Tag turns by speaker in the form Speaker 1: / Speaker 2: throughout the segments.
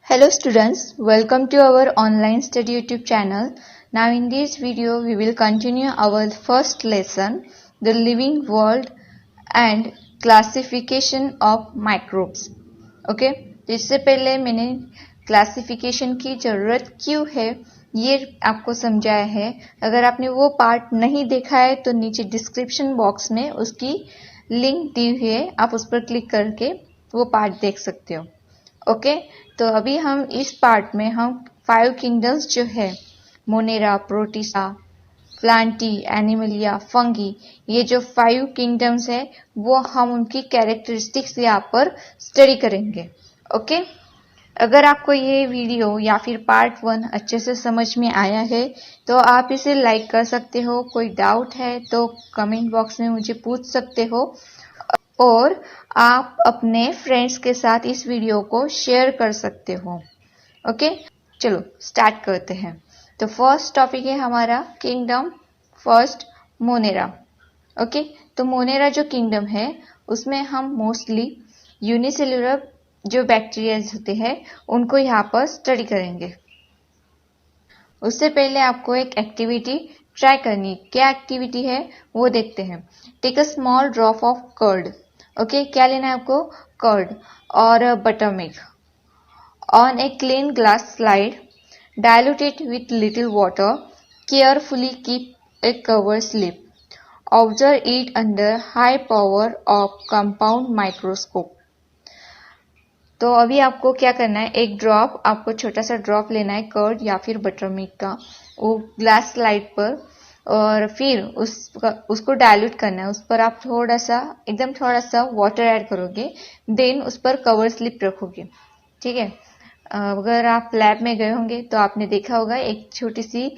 Speaker 1: Hello students, welcome to our online study YouTube channel. Now in this video we will continue our first lesson, the living world and classification of microbes. Okay, तो इससे पहले मैंने classification की जरूरत क्यों है ये आपको समझाया है. अगर आपने वो पार्ट नहीं देखा है तो नीचे डिस्क्रिप्शन बॉक्स में उसकी लिंक दी हुई है, आप उस पर क्लिक करके वो पार्ट देख सकते हो. ओके तो अभी हम इस पार्ट में हम 5 किंगडम्स जो है Monera, protista, Plantae, Animalia, fungi, ये जो 5 किंगडम्स है वो हम उनकी कैरेक्टरिस्टिक्स यहाँ पर स्टडी करेंगे. ओके अगर आपको ये वीडियो या फिर पार्ट 1 अच्छे से समझ में आया है तो आप इसे लाइक कर सकते हो. कोई डाउट है तो कमेंट बॉक्स में मुझे पूछ सकते हो और आप अपने फ्रेंड्स के साथ इस वीडियो को शेयर कर सकते हो. ओके चलो स्टार्ट करते हैं. तो फर्स्ट टॉपिक है हमारा किंगडम फर्स्ट मोनेरा. ओके तो मोनेरा जो किंगडम है उसमें हम मोस्टली यूनिसेलुलर जो बैक्टीरिया होते हैं उनको यहाँ पर स्टडी करेंगे. उससे पहले आपको एक एक्टिविटी ट्राई करनी. क्या एक्टिविटी है वो देखते हैं. Take a small drop of curd. Okay क्या लेना है आपको? कर्ड और buttermilk on a clean glass slide. Dilute it with little water. Carefully keep a cover slip. Observe it under high power of compound microscope. तो अभी आपको क्या करना है, एक ड्रॉप, आपको छोटा सा ड्रॉप लेना है कर्ड या फिर बटर मिल्क का, वो ग्लास स्लाइड पर, और फिर उसको डायल्यूट करना है. उस पर आप एकदम थोड़ा सा वाटर ऐड करोगे, देन उस पर कवर स्लिप रखोगे. ठीक है. अगर आप लैब में गए होंगे तो आपने देखा होगा एक छोटी सी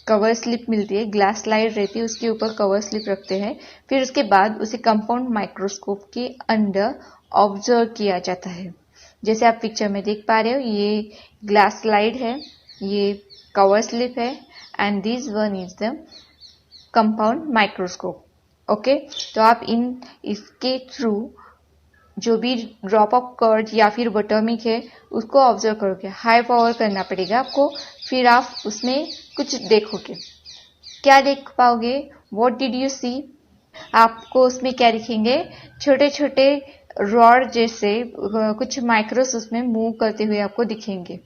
Speaker 1: कवर स्लिप मिलती है, ग्लास स्लाइड रहती है, उसके ऊपर कवर स्लिप रखते हैं. फिर उसके बाद उसे कंपाउंड माइक्रोस्कोप के अंडर ऑब्जर्व किया जाता है. जैसे आप पिक्चर में देख पा रहे हो, ये ग्लास स्लाइड है, ये कवर स्लिप है, and this one is the compound microscope. Okay तो आप इसके थ्रू जो भी ड्रॉप ऑफ कर्ड या फिर बटर मिल्क है उसको ऑब्जर्व करोगे. हाई पावर करना पड़ेगा आपको. फिर आप उसमें कुछ देखोगे. क्या देख पाओगे? What did you see? आपको उसमें क्या दिखेंगे? छोटे छोटे रॉड जैसे कुछ माइक्रोस उसमें मूव करते हुए आपको दिखेंगे.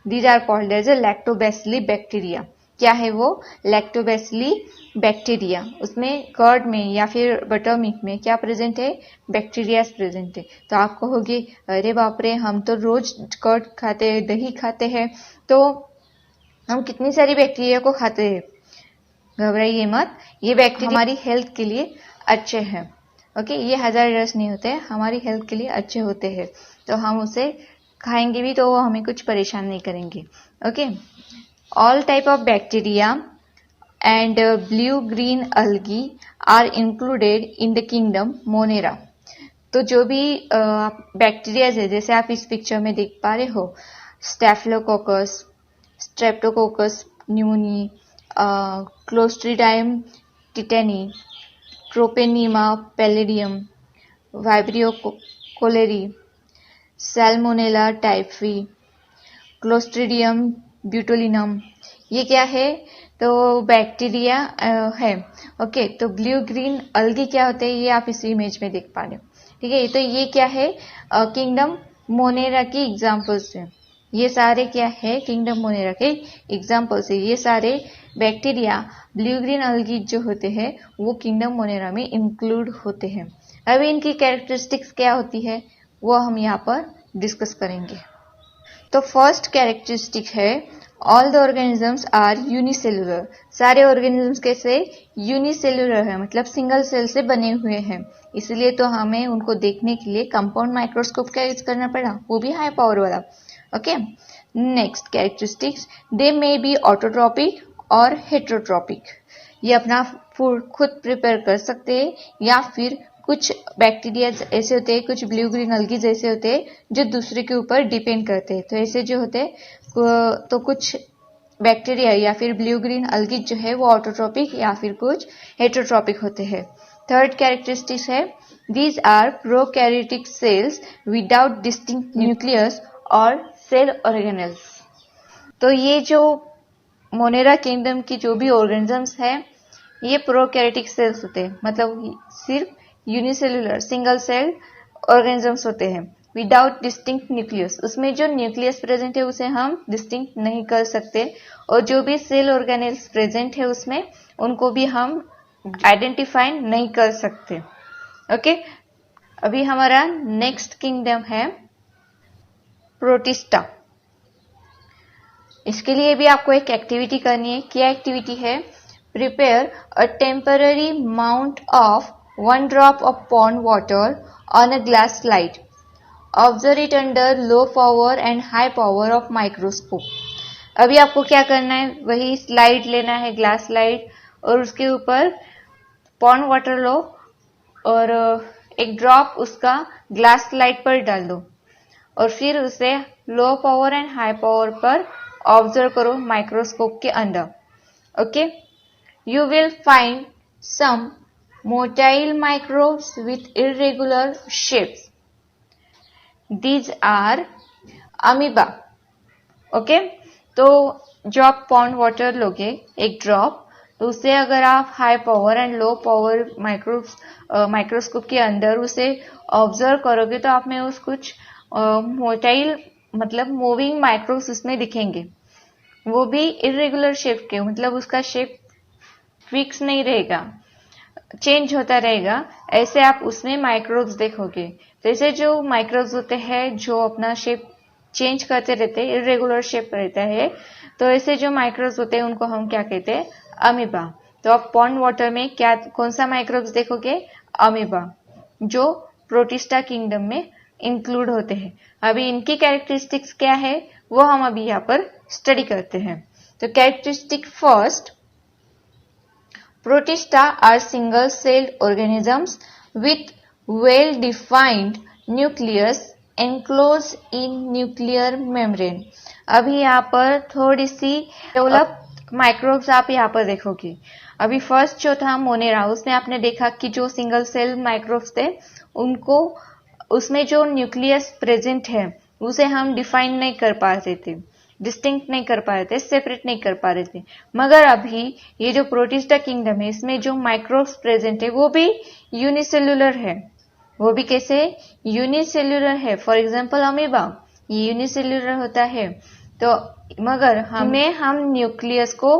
Speaker 1: These are called as a lactobacilli bacteria. क्या है वो? Lactobacilli bacteria. उसमें कर्ड में या फिर बटर मिल्क में क्या प्रेजेंट है? बैक्टीरिया प्रेजेंट है. तो आप कहोगे अरे बाप रे, हम तो रोज कर्ड खाते हैं, दही खाते हैं, तो हम कितनी सारी बैक्टीरिया को खाते हैं. घबराइए मत, ये बैक्टीरिया हमारी हेल्थ के लिए अच्छे हैं. ओके ये हैजार्डस नहीं होते, हमारी हेल्थ के लिए अच्छे होते हैं, तो हम उसे खाएंगे भी तो वो हमें कुछ परेशान नहीं करेंगे. Okay all type of bacteria and blue green algae are included in the kingdom Monera. तो जो भी बैक्टीरिया है जैसे आप इस पिक्चर में देख पा रहे हो, Staphylococcus, Streptococcus pneumoniae, Clostridium tetani, Treponema pallidum, Vibrio cholerae, Salmonella typhi, Clostridium botulinum, ये क्या है? तो बैक्टीरिया है. ओके तो ब्लू ग्रीन अल्गी क्या होते हैं ये आप इस इमेज में देख पा रहे हो. ठीक है तो ये क्या है? किंगडम मोनेरा की एग्जांपल्स हैं. ये सारे क्या है? किंगडम मोनेरा के एग्जांपल्स है. ये सारे बैक्टीरिया ब्लू ग्रीन अल्गी जो होते हैं वो किंगडम मोनेरा में इंक्लूड होते हैं. अभी इनकी कैरेक्टरिस्टिक्स क्या होती है वो हम यहाँ पर डिस्कस करेंगे. तो फर्स्ट कैरेक्टरिस्टिक है all the organisms are unicellular. सारे ऑर्गेनिजम्स कैसे? यूनिसेलुलर है, मतलब सिंगल सेल से बने हुए हैं. इसलिए तो हमें उनको देखने के लिए कंपाउंड माइक्रोस्कोप का यूज करना पड़ा, वो भी हाई पावर वाला. Okay next characteristics, they may be autotrophic और हेट्रोट्रॉपिक. ये अपना फूड खुद प्रिपेयर कर सकते हैं, या फिर कुछ बैक्टीरिया ऐसे होते हैं, कुछ ब्लू ग्रीन अल्गीज ऐसे होते हैं जो दूसरे के ऊपर डिपेंड करते हैं. तो ऐसे जो होते हैं तो कुछ बैक्टीरिया या फिर ब्लू ग्रीन अल्गीज जो है वो ऑटोट्रॉपिक या फिर कुछ हेट्रोट्रॉपिक होते हैं. थर्ड कैरेक्टरिस्टिक्स है, these are prokaryotic cells without distinct nucleus और सेल ऑर्गेनेल्स। तो ये जो मोनेरा किंगडम की जो भी ऑर्गेनिजम्स है ये प्रोकैरियोटिक सेल्स होते हैं, मतलब सिर्फ यूनिसेलुलर सिंगल सेल ऑर्गेनिजम्स होते हैं विदाउट डिस्टिंक्ट न्यूक्लियस। उसमें जो न्यूक्लियस प्रेजेंट है उसे हम डिस्टिंक्ट नहीं कर सकते, और जो भी सेल ऑर्गेनेल्स प्रेजेंट है उसमें उनको भी हम आइडेंटिफाई नहीं कर सकते। ओके, अभी हमारा नेक्स्ट किंगडम है प्रोटिस्टा। इसके लिए भी आपको एक एक्टिविटी करनी है। क्या एक्टिविटी है? Prepare a temporary mount of 1 drop of pond water on a glass slide. Observe it under low power and high power of microscope. अभी आपको क्या करना है? वही स्लाइड लेना है, ग्लास स्लाइड, और उसके ऊपर पॉन्ड वाटर लो और एक ड्रॉप उसका ग्लास स्लाइड पर डाल दो, और फिर उसे low power and high power पर ऑब्जर्व करो माइक्रोस्कोप के अंदर। Okay, you will find some motile microbes with irregular shapes. These are amoeba. Okay, तो जो आप पॉन्ड वाटर लोगे एक ड्रॉप, तो उसे अगर आप high power and low power microscope के अंदर उसे ऑब्जर्व करोगे तो आप में उस कुछ मोटाइल मतलब मूविंग माइक्रोब्स उसमें दिखेंगे, वो भी इरेगुलर शेप के, मतलब उसका शेप फिक्स नहीं रहेगा, चेंज होता रहेगा। ऐसे आप उसमें माइक्रोब्स देखोगे। जैसे जो माइक्रोब्स होते हैं जो अपना शेप चेंज करते रहते हैं, इरेगुलर शेप रहता है, तो ऐसे जो माइक्रोब्स होते हैं उनको हम क्या कहते हैं? अमीबा। तो आप पॉन्ड वाटर में क्या कौन सा माइक्रोब्स देखोगे? अमीबा, जो प्रोटिस्टा किंगडम में इंक्लूड होते हैं। अभी इनकी कैरेक्टरिस्टिक्स क्या है वो हम अभी यहाँ पर स्टडी करते हैं। तो characteristic first, Protista are single-celled organisms with well-defined nucleus enclosed in nuclear membrane. अभी यहाँ पर थोड़ी सी डेवलप माइक्रोब्स आप यहाँ पर देखोगे। अभी फर्स्ट जो था मोनेरा, उसमें आपने देखा कि जो सिंगल सेल माइक्रोब्स थे उनको उसमें जो न्यूक्लियस प्रेजेंट है उसे हम डिफाइन नहीं कर पा रहे थे, डिस्टिंक्ट नहीं कर पा रहे थे, सेपरेट नहीं कर पा रहे थे। मगर अभी ये जो प्रोटिस्टा किंगडम है इसमें जो माइक्रोब्स प्रेजेंट है वो भी यूनिसेलुलर है। वो भी कैसे? यूनिसेलुलर है। फॉर एग्जांपल अमीबा, ये यूनिसेलुलर होता है, तो मगर हम न्यूक्लियस को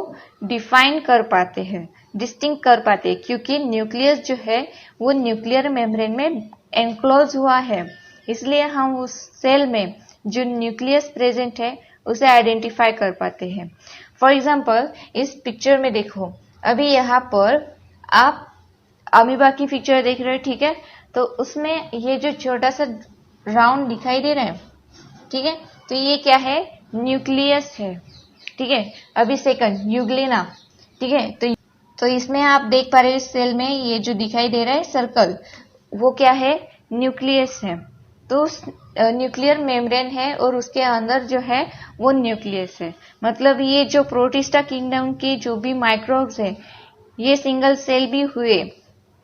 Speaker 1: डिफाइन कर पाते हैं, डिस्टिंक्ट कर पाते हैं, क्योंकि न्यूक्लियस जो है वो न्यूक्लियर मेम्ब्रेन में एनक्लोज हुआ है, इसलिए हम उस सेल में जो न्यूक्लियस प्रेजेंट है उसे आइडेंटिफाई कर पाते हैं। फॉर एग्जाम्पल इस पिक्चर में देखो, अभी यहाँ पर आप अमीबा की पिक्चर देख रहे हो, ठीक है? तो उसमें ये जो छोटा सा राउंड दिखाई दे रहा है, ठीक है, तो ये क्या है? न्यूक्लियस है, ठीक है। अभी सेकंड यूग्लिना, ठीक है, तो इसमें आप देख पा रहे हो इस सेल में ये जो दिखाई दे रहा है सर्कल, वो क्या है? न्यूक्लियस है। तो न्यूक्लियर मेम्ब्रेन है और उसके अंदर जो है वो न्यूक्लियस है। मतलब ये जो प्रोटिस्टा किंगडम के जो भी माइक्रोब्स है ये सिंगल सेल भी हुए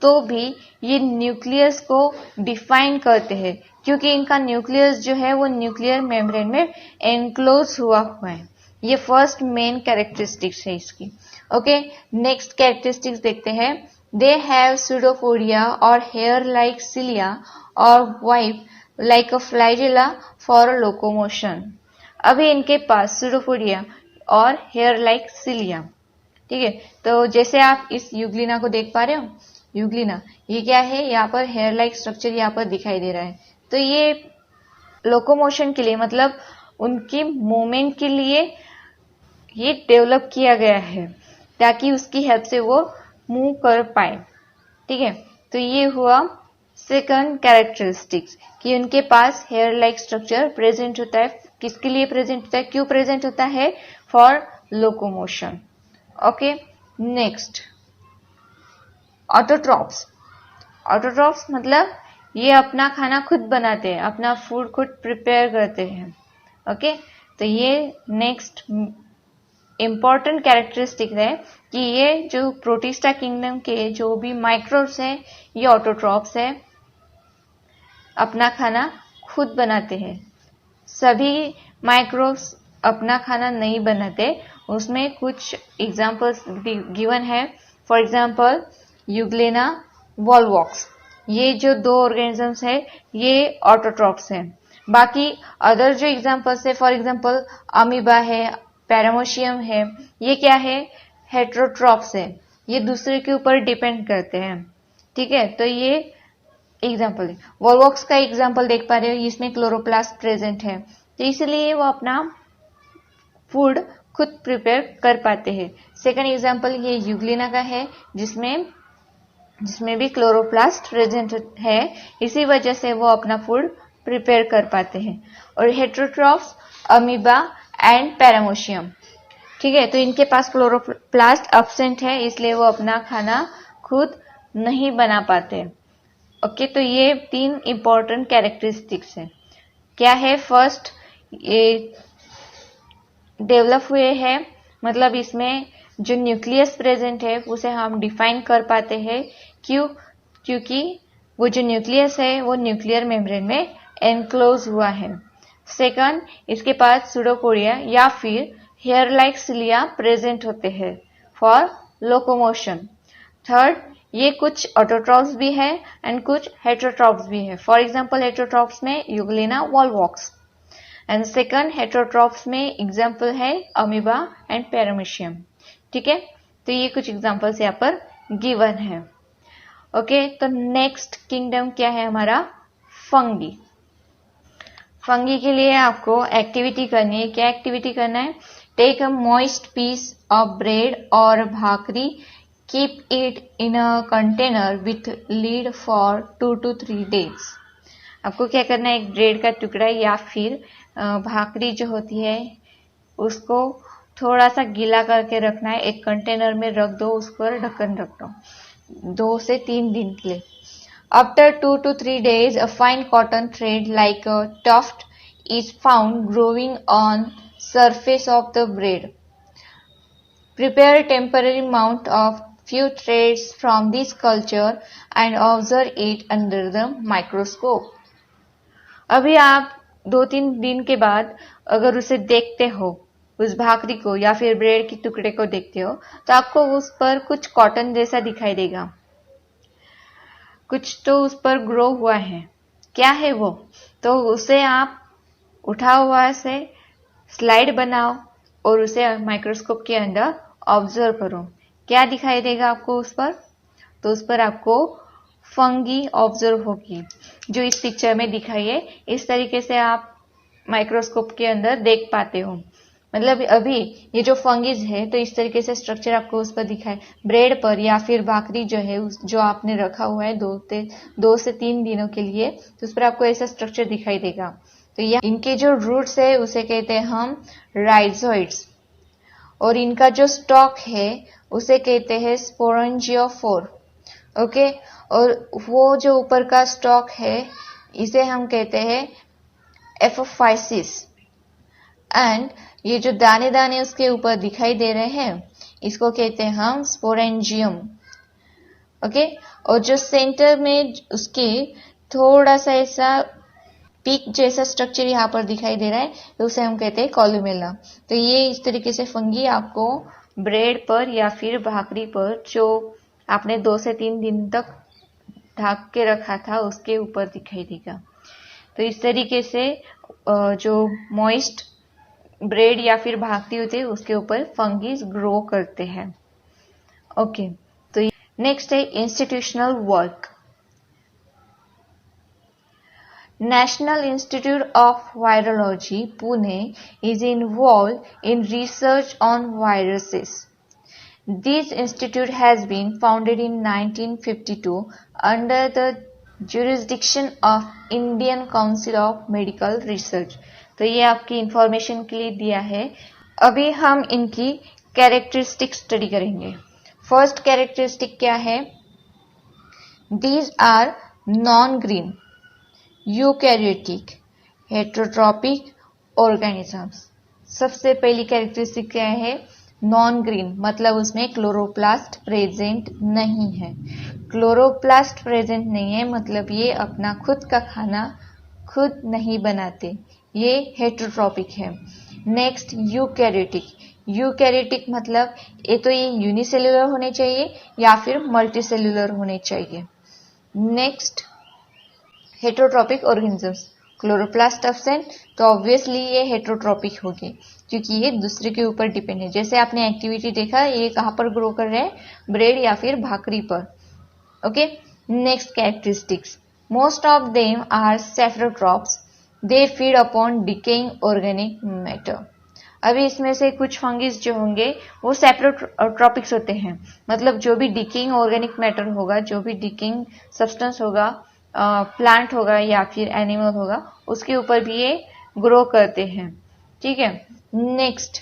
Speaker 1: तो भी ये न्यूक्लियस को डिफाइन करते हैं, क्योंकि इनका न्यूक्लियस जो है वो न्यूक्लियर मेम्ब्रेन में एनक्लोज हुआ है। ये फर्स्ट मेन कैरेक्टरिस्टिक्स है इसकी। ओके, नेक्स्ट कैरेक्टरिस्टिक्स देखते हैं। दे हैव pseudopodia और हेयर लाइक cilia और wipe like a flagella for locomotion. अभी इनके पास pseudopodia और hair like cilia, ठीक है। तो जैसे आप इस यूग्लिना को देख पा रहे हो, यूग्लिना ये क्या है? यहाँ पर हेयर लाइक स्ट्रक्चर यहाँ पर दिखाई दे रहा है। तो ये लोकोमोशन के लिए, मतलब उनकी मूवमेंट के लिए ये डेवलप किया गया है ताकि उसकी हेल्प से वो मूव कर पाए, ठीक है। तो ये हुआ सेकंड कैरेक्टरिस्टिक्स कि उनके पास हेयर लाइक स्ट्रक्चर प्रेजेंट होता है। किसके लिए प्रेजेंट होता है? क्यों प्रेजेंट होता है? For locomotion. Okay, next autotrophs. Autotrophs मतलब ये अपना खाना खुद बनाते हैं, अपना फूड खुद प्रिपेयर करते हैं। ओके, तो ये नेक्स्ट इम्पॉर्टेंट कैरेक्टरिस्टिक है कि ये जो प्रोटिस्टा किंगडम के जो भी माइक्रोब्स हैं ये ऑटोट्रॉप्स है, अपना खाना खुद बनाते हैं, सभी माइक्रोब्स अपना खाना नहीं बनाते, उसमें कुछ एग्जाम्पल्स गिवन है। फॉर एग्जाम्पल यूग्लेना, वॉलवॉक्स, ये जो 2 ऑर्गेनिजम्स है ये ऑटोट्रॉफ्स हैं। बाकी अदर जो एग्जाम्पल्स है, फॉर एग्जाम्पल अमीबा है, पैरामोशियम है, ये क्या है, हेट्रोट्रॉफ्स है, ये दूसरे के ऊपर डिपेंड करते हैं। ठीक है, तो ये एग्जाम्पल है। वॉलवॉक्स का एग्जाम्पल देख पा रहे हो, इसमें क्लोरोप्लास्ट प्रेजेंट है, तो इसलिए वो अपना फूड खुद प्रिपेयर कर पाते हैं। सेकंड एग्जाम्पल ये यूग्लिना का है, जिसमें भी क्लोरोप्लास्ट प्रेजेंट है, इसी वजह से वो अपना फूड प्रिपेयर कर पाते हैं। और हेट्रोट्रॉफ्स, अमीबा एंड पैरामोशियम, ठीक है, तो इनके पास क्लोरोप्लास्ट एब्सेंट है, इसलिए वो अपना खाना खुद नहीं बना पाते। ओके, तो ये 3 इंपॉर्टेंट कैरेक्टरिस्टिक्स है। क्या है, फर्स्ट, ये डेवलप हुए हैं, मतलब इसमें जो न्यूक्लियस प्रेजेंट है उसे हम डिफाइन कर पाते हैं। क्योंकि वो जो न्यूक्लियस है वो न्यूक्लियर मेम्ब्रेन में एनक्लोज हुआ है। सेकंड, इसके पास सूडोपोडिया या फिर हेयर लाइक सिलिया प्रेजेंट होते हैं फॉर लोकोमोशन। थर्ड, ये कुछ ऑटोट्रॉफ्स भी है एंड कुछ हेटेरोट्रॉफ्स भी है। फॉर एग्जांपल हेटेरोट्रॉफ्स में Euglena, Volvox, and second heterotrophs में एग्जांपल है अमीबा एंड पैरामीशियम। ठीक है, तो ये कुछ एग्जांपल्स यहाँ पर गिवन है। ओके, तो नेक्स्ट किंगडम क्या है हमारा, फंगी। फंगी के लिए आपको एक्टिविटी करनी है। क्या एक्टिविटी करना है, take a moist piece of bread और भाकरी, keep it in a container with lid for 2 to 3 days। आपको क्या करना है, एक ब्रेड का टुकड़ा या फिर भाकरी जो होती है उसको थोड़ा सा गीला करके रखना है, एक कंटेनर में रख दो, उस पर ढक्कन रख दो 2 से 3 दिन के लिए। After 2 to 3 days, a fine cotton thread like a tuft is found growing on surface of the bread. Prepare temporary mount of few threads from this culture and observe it under the microscope. अभी आप 2-3 दिन के बाद अगर उसे देखते हो, उस भाकरी को या फिर ब्रेड के टुकड़े को देखते हो, तो आपको उस पर कुछ कॉटन जैसा दिखाई देगा, कुछ तो उस पर ग्रो हुआ है। क्या है वो, तो उसे आप उठा हुआ से स्लाइड बनाओ और उसे माइक्रोस्कोप के अंदर ऑब्जर्व करो। क्या दिखाई देगा आपको उस पर, तो उस पर आपको फंगी ऑब्जर्व होगी, जो इस पिक्चर में दिखाई है। इस तरीके से आप माइक्रोस्कोप के अंदर देख पाते हो। मतलब अभी ये जो फंगीज है, तो इस तरीके से स्ट्रक्चर आपको उस पर दिखाए, ब्रेड पर या फिर भाकरी जो है जो आपने रखा हुआ है 2 से 3 दिनों के लिए, तो उस पर आपको ऐसा स्ट्रक्चर दिखाई देगा। तो यह इनके जो रूट्स है उसे कहते हैं हम राइजोइड्स, और इनका जो स्टॉक है उसे कहते हैं स्पोरेंजियोफोर। ओके, और वो जो ऊपर का स्टॉक है इसे हम कहते हैं एपोफाइसिस, एंड ये जो दाने दाने उसके ऊपर दिखाई दे रहे हैं इसको कहते हैं हम स्पोरेंजियम। ओके, और जो सेंटर में उसके थोड़ा सा ऐसा पीक जैसा स्ट्रक्चर यहाँ पर दिखाई दे रहा है, तो उसे हम कहते हैं कॉलुमेला। तो ये इस तरीके से फंगी आपको ब्रेड पर या फिर भाकरी पर जो आपने 2 से 3 दिन तक ढक के रखा था उसके ऊपर दिखाई देगा। तो इस तरीके से जो मॉइस्ट ब्रेड या फिर भाकरी होते हैं उसके ऊपर फंगीज ग्रो करते हैं। ओके, तो नेक्स्ट है institutional work. National Institute of Virology, Pune is involved in research on viruses. This institute has been founded in 1952 under the jurisdiction of Indian Council of Medical Research. तो ये आपकी information के लिए दिया है। अभी हम इनकी कैरेक्टरिस्टिक स्टडी करेंगे। फर्स्ट कैरेक्टरिस्टिक क्या है, These are non-green eukaryotic heterotrophic organisms. सबसे पहली कैरेक्टरिस्टिक क्या है, नॉन ग्रीन, मतलब उसमें क्लोरोप्लास्ट प्रेजेंट नहीं है। क्लोरोप्लास्ट प्रेजेंट नहीं है मतलब ये अपना खुद का खाना खुद नहीं बनाते, ये हेटेरोट्रॉपिक है। Next eukaryotic. यूकैरियोटिक मतलब तो ये यूनिसेल्युलर होने चाहिए या फिर मल्टीसेल्युलर होने चाहिए। Next heterotrophic organisms, chloroplast absent, तो ऑब्वियसली ये हेटेरोट्रॉपिक होगी क्योंकि ये दूसरे के ऊपर डिपेंड है। जैसे आपने एक्टिविटी देखा, ये कहाँ पर ग्रो कर रहे हैं, ब्रेड या फिर भाकरी पर। Okay, next characteristics, most of them are saprotrophs, they feed upon decaying organic matter. अभी इसमें से कुछ फंगिस जो होंगे वो सेफरोट्रॉपिक्स होते हैं, मतलब जो भी डिकेइंग ऑर्गेनिक मैटर होगा, जो भी डिकेइंग सब्सटेंस होगा, प्लांट होगा या फिर एनिमल होगा, उसके ऊपर भी ये ग्रो करते हैं। ठीक है। Next,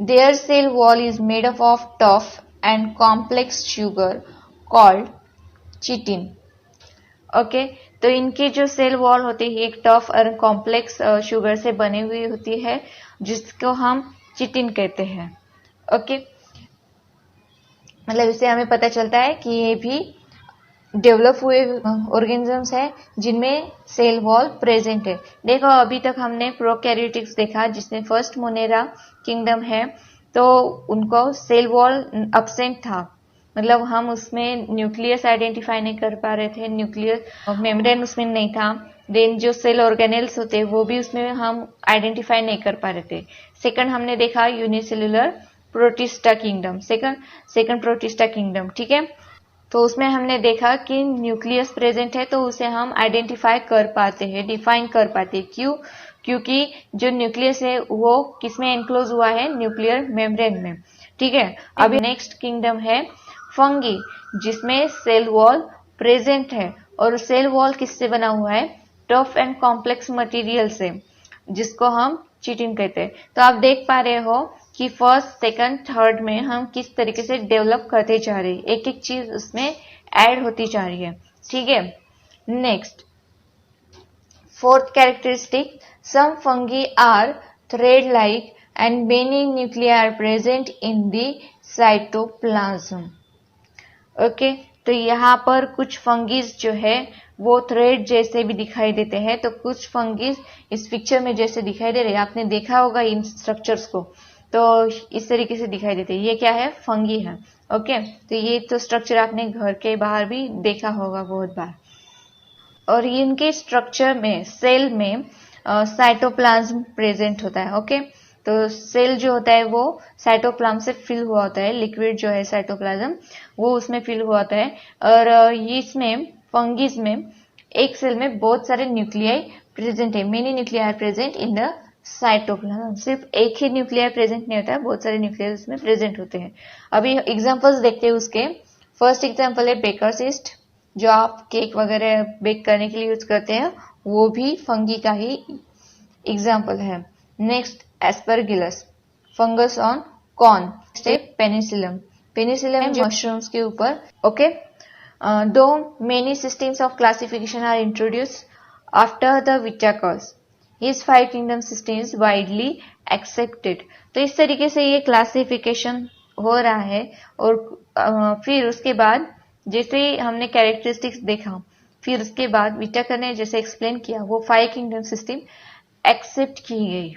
Speaker 1: their cell wall is made up of tough and complex sugar called chitin. Okay, तो इनकी जो सेल वॉल होती है एक टफ और कॉम्प्लेक्स शुगर से बनी हुई होती है, जिसको हम चिटिन कहते हैं। ओके, मतलब इससे हमें पता चलता है कि ये भी डेवलप हुए ऑर्गेनिजम्स है जिनमें सेल वॉल प्रेजेंट है। देखो, अभी तक हमने प्रोकैरियोटिक्स देखा जिसमें फर्स्ट मोनेरा किंगडम है, तो उनको सेल वॉल एब्सेंट था, मतलब हम उसमें न्यूक्लियस आइडेंटिफाई नहीं कर पा रहे थे, न्यूक्लियस मेम्ब्रेन उसमें नहीं था। देन जो सेल ऑर्गेनेल्स होते हैं वो भी उसमें हम आइडेंटिफाई नहीं कर पा रहे थे। सेकंड हमने देखा unicellular protista kingdom, second protista kingdom. ठीक है, तो उसमें हमने देखा कि न्यूक्लियस प्रेजेंट है तो उसे हम आइडेंटिफाई कर पाते हैं, डिफाइन कर पाते हैं। क्यों? क्योंकि जो न्यूक्लियस है वो किसमें एनक्लोज हुआ है, न्यूक्लियर मेम्ब्रेन में। ठीक है, अभी नेक्स्ट किंगडम है फंगी, जिसमें सेल वॉल प्रेजेंट है, और सेल वॉल किससे बना हुआ है, टफ एंड कॉम्प्लेक्स मटेरियल से, जिसको हम चिटिन कहते हैं। तो आप देख पा रहे हो कि फर्स्ट, सेकंड, थर्ड में हम किस तरीके से डेवलप करते जा रहे हैं, एक एक चीज उसमें ऐड होती जा रही है। ठीक है। Next, fourth characteristic, some fungi are thread like and many nuclei are present in the cytoplasm. Okay, तो यहाँ पर कुछ फंगीज जो है वो थ्रेड जैसे भी दिखाई देते हैं, तो कुछ फंगीज इस पिक्चर में जैसे दिखाई दे रहे हैं, आपने देखा होगा इन स्ट्रक्चर्स को, तो इस तरीके से दिखाई देते हैं। ये क्या है, फंगी है। ओके, तो ये तो स्ट्रक्चर आपने घर के बाहर भी देखा होगा बहुत बार। और इनके स्ट्रक्चर में, सेल में साइटोप्लाज्म प्रेजेंट होता है। ओके, तो सेल जो होता है वो साइटोप्लाज्म से फिल हुआ होता है, लिक्विड जो है साइटोप्लाज्म वो उसमें फिल हुआ होता है। और इसमें फंगीज में एक सेल में बहुत सारे न्यूक्लियाई प्रेजेंट है, many nuclei present in the cytoplasm. सिर्फ एक ही न्यूक्लियर प्रेजेंट नहीं होता है, बहुत सारे न्यूक्लियर उसमें प्रेजेंट होते हैं। अभी एग्जांपल्स देखते हैं उसके। फर्स्ट एग्जांपल है बेकर्स यीस्ट, जो आप केक वगैरह बेक करने के लिए यूज करते हैं, वो भी फंगी का ही एग्जांपल है। Next, Aspergillus, fungus on corn. Penicillium, Penicillium mushrooms के ऊपर। ओके, दो many systems of classification are introduce after the Whittaker's, His five kingdom system is widely accepted। तो इस तरीके से ये क्लासिफिकेशन हो रहा है। और फिर उसके बाद जैसे हमने कैरेक्टरिस्टिक्स देखा, फिर उसके बाद विटाकर ने जैसे एक्सप्लेन किया, वो 5 किंगडम सिस्टम एक्सेप्ट की गई।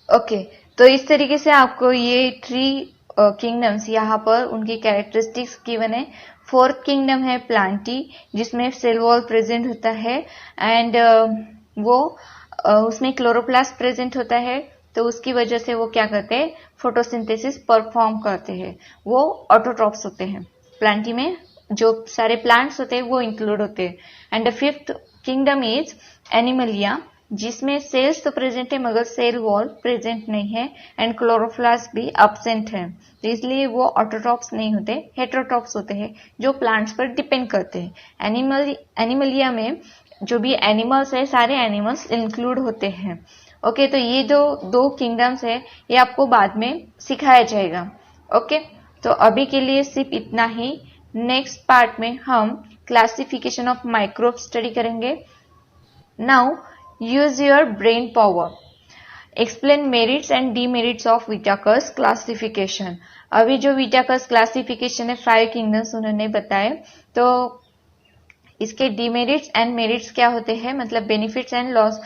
Speaker 1: ओके, तो इस तरीके से आपको ये 3 किंगडम्स यहाँ पर उनकी कैरेक्टरिस्टिक्स गिवन है। फोर्थ किंगडम है प्लांटी, जिसमें सेल वॉल प्रेजेंट होता है एंड वो उसमें क्लोरोप्लास्ट प्रेजेंट होता है, तो उसकी वजह से वो क्या करते हैं, फोटोसिंथेसिस परफॉर्म करते हैं, वो ऑटोट्रॉप्स होते हैं। प्लांटी में जो सारे प्लांट्स होते हैं वो इंक्लूड होते हैं। And the fifth kingdom is Animalia, जिसमें सेल्स तो प्रेजेंट है मगर सेल वॉल प्रेजेंट नहीं है एंड क्लोरोप्लास्ट भी एब्सेंट है, तो इसलिए वो ऑटोट्रॉप्स नहीं होते, हेटेरोट्रॉप्स होते हैं जो प्लांट्स पर डिपेंड करते हैं। एनिमलिया में जो भी एनिमल्स है, सारे एनिमल्स इंक्लूड होते हैं। ओके, तो ये दो किंगडम्स है, ये आपको बाद में सिखाया जाएगा। ओके, तो अभी के लिए सिर्फ इतना ही। नेक्स्ट पार्ट में हम क्लासिफिकेशन ऑफ माइक्रोब स्टडी करेंगे। Now use your brain power, explain merits and demerits of Whittaker's classification. अभी जो विटाकर्स क्लासिफिकेशन है 5 किंगडम्स उन्होंने बताए, तो इसके डिमेरिट्स एंड मेरिट्स क्या होते हैं, मतलब बेनिफिट्स एंड लॉस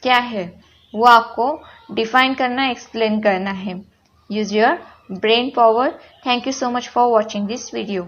Speaker 1: क्या है, वो आपको डिफाइन करना, एक्सप्लेन करना है. Use your brain power. Thank you so much for watching this video.